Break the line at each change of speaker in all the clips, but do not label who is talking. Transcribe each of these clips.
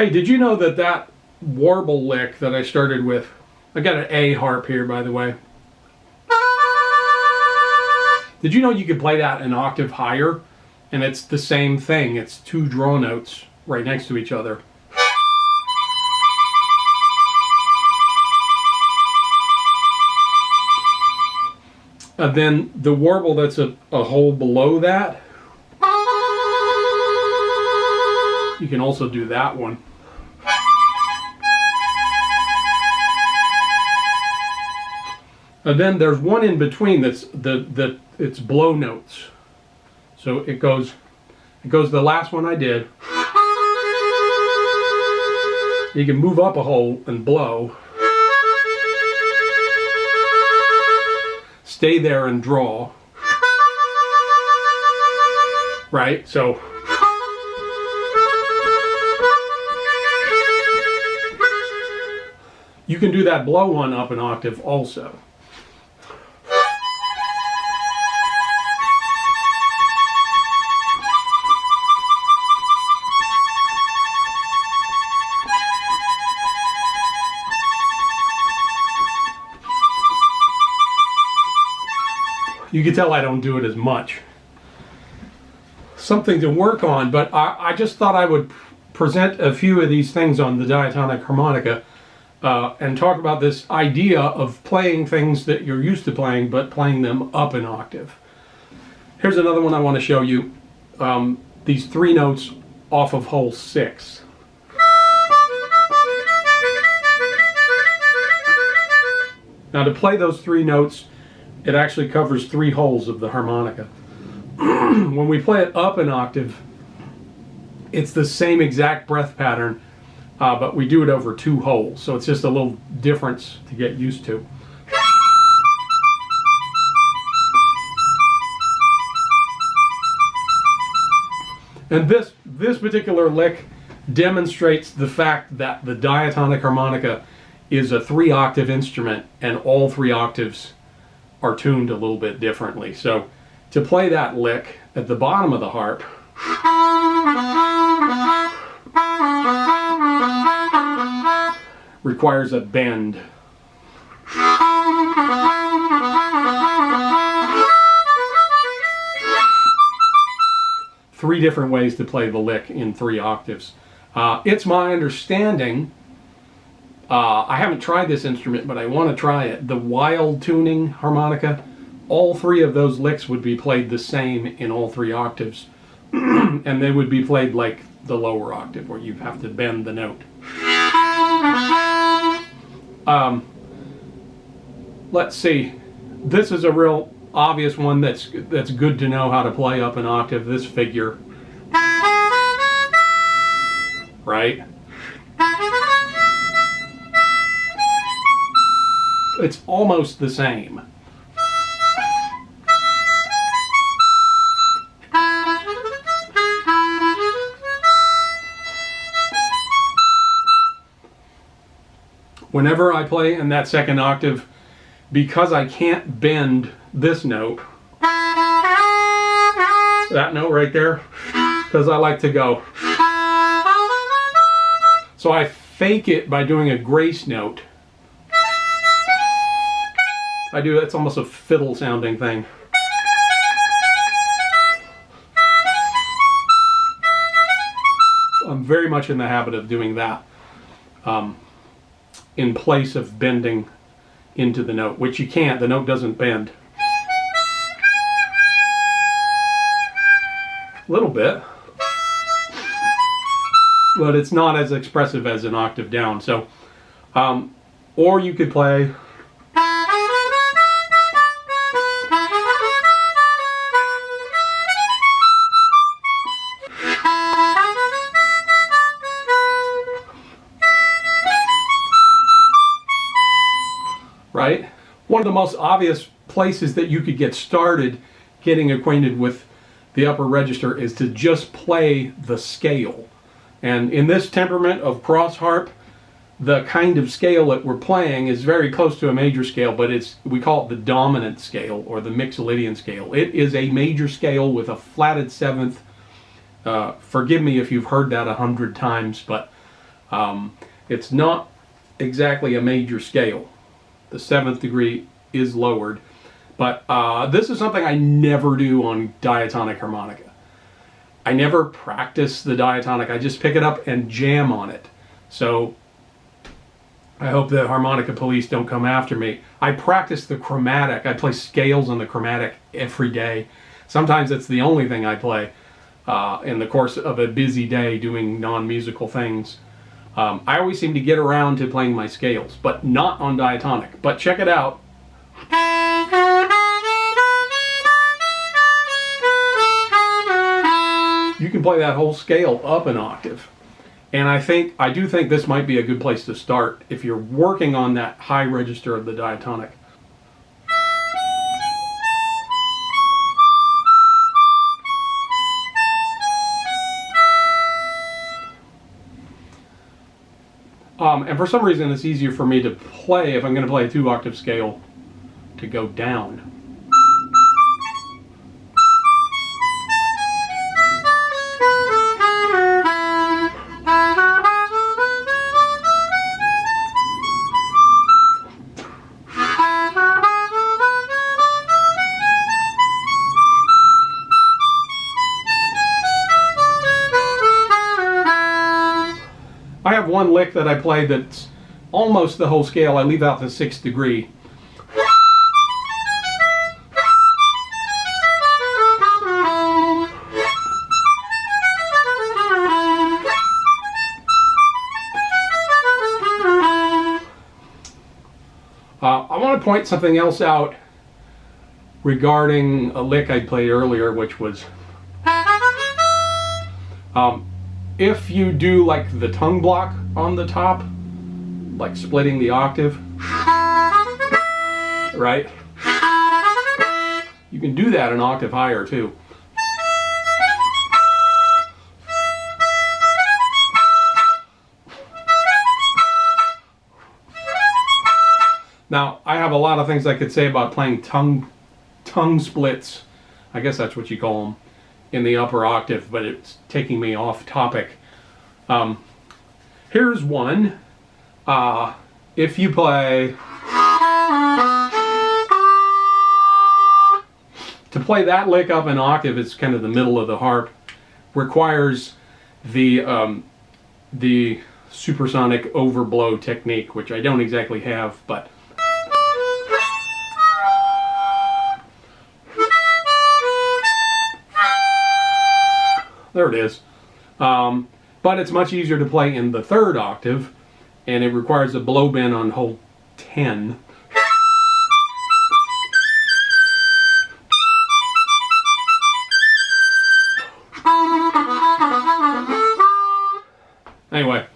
Hey, did you know that that warble lick that I started with, I got an A harp here, by the way. Did you know you could play that an octave higher? And it's the same thing. It's two draw notes right next to each other. And then the warble that's a hole below that, you can also do that one. And then there's one in between that's it's blow notes. So it goes the last one I did. You can move up a hole and blow. Stay there and draw. Right? So you can do that blow one up an octave also. You can tell I don't do it as much. Something to work on, but I just thought I would present a few of these things on the diatonic harmonica and talk about this idea of playing things that you're used to playing, but playing them up an octave. Here's another one I want to show you. These three notes off of hole 6. Now to play those three notes, it actually covers 3 holes of the harmonica. When we play it up an octave, it's the same exact breath pattern, but we do it over 2 holes. So it's just a little difference to get used to. And this particular lick demonstrates the fact that the diatonic harmonica is a 3-octave instrument, and all 3 octaves are tuned a little bit differently. So to play that lick at the bottom of the harp, requires a bend. Three different ways to play the lick in 3 octaves. It's my understanding, I haven't tried this instrument, but I want to try it. The wild tuning harmonica, all 3 of those licks would be played the same in all 3 octaves. And they would be played like the lower octave, where you have to bend the note. Let's see. This is a real obvious one that's good to know how to play up an octave. This figure. Right? It's almost the same. Whenever I play in that second octave, because I can't bend this note, that note right there, because I like to go. So I fake it by doing a grace note. It's almost a fiddle sounding thing. I'm very much in the habit of doing that in place of bending into the note, which you can't. The note doesn't bend. A little bit, but it's not as expressive as an octave down. So, or you could play right? One of the most obvious places that you could get started getting acquainted with the upper register is to just play the scale. And in this temperament of cross harp, the kind of scale that we're playing is very close to a major scale, but we call it the dominant scale or the Mixolydian scale. It is a major scale with a flatted 7th. Forgive me if you've heard that 100 times, but It's not exactly a major scale. The 7th degree is lowered, but this is something I never do on diatonic harmonica. I never practice the diatonic. I just pick it up and jam on it. So I hope the harmonica police don't come after me. I practice the chromatic. I play scales on the chromatic every day. Sometimes it's the only thing I play in the course of a busy day doing non-musical things. I always seem to get around to playing my scales, but not on diatonic. But check it out. You can play that whole scale up an octave. And I do think this might be a good place to start if you're working on that high register of the diatonic. And for some reason it's easier for me to play, if I'm going to play a 2-octave scale, to go down. I have one lick that I play that's almost the whole scale. I leave out the 6th degree. I want to point something else out regarding a lick I played earlier, which was if you do like the tongue block on the top, like splitting the octave, right? You can do that an octave higher too. Now, I have a lot of things I could say about playing tongue splits, I guess that's what you call them, in the upper octave, but it's taking me off topic. Here's one. If you play... To play that lick up an octave, it's kind of the middle of the harp, requires the supersonic overblow technique, which I don't exactly have, but... There it is. But it's much easier to play in the 3rd octave, and it requires a blow bend on hole 10. Anyway,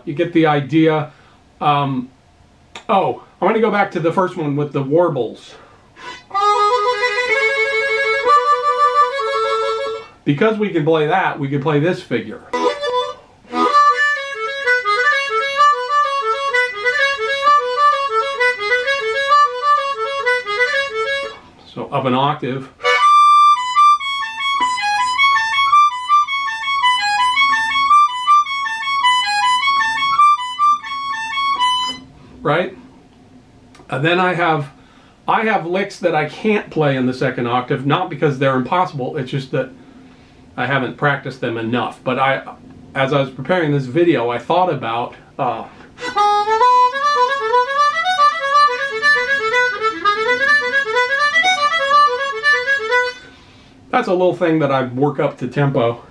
you get the idea. Oh, I want to go back to the first one with the warbles. Because we can play that, we can play this figure. So up an octave. Right? And then I have licks that I can't play in the 2nd octave, not because they're impossible, it's just that I haven't practiced them enough. But as I was preparing this video, I thought about that's a little thing that I work up to tempo,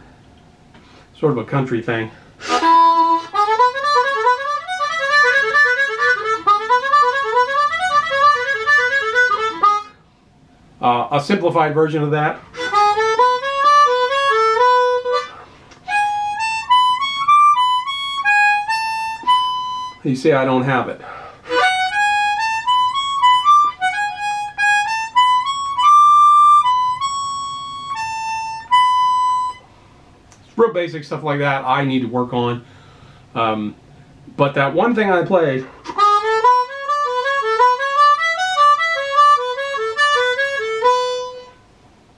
sort of a country thing. A simplified version of that. You see, I don't have it. It's real basic stuff like that I need to work on. But that one thing I played,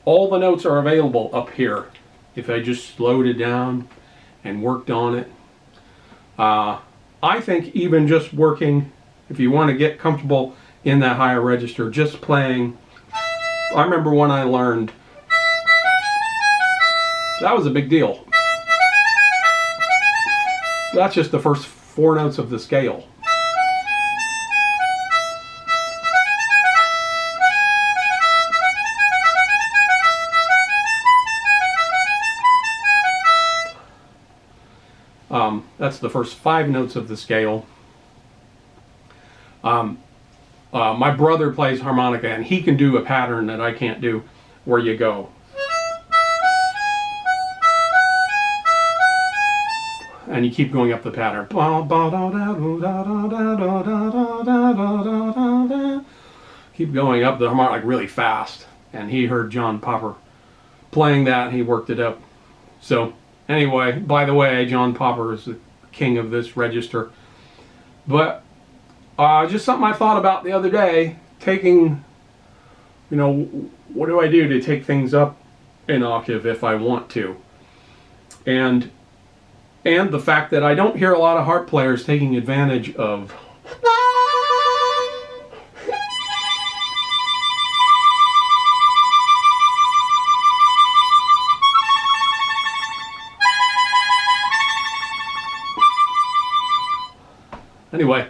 all the notes are available up here if I just slowed it down and worked on it. I think even just working, if you want to get comfortable in that higher register, just playing. I remember when I learned, that was a big deal. That's just the first 4 notes of the scale. That's the first 5 notes of the scale. My brother plays harmonica, and he can do a pattern that I can't do, where you go. And you keep going up the pattern. Keep going up the harmonic like really fast. And he heard John Popper playing that, and he worked it up. So anyway, by the way, John Popper is the king of this register. But just something I thought about the other day, taking, you know, what do I do to take things up an octave if I want to? And the fact that I don't hear a lot of harp players taking advantage of anyway,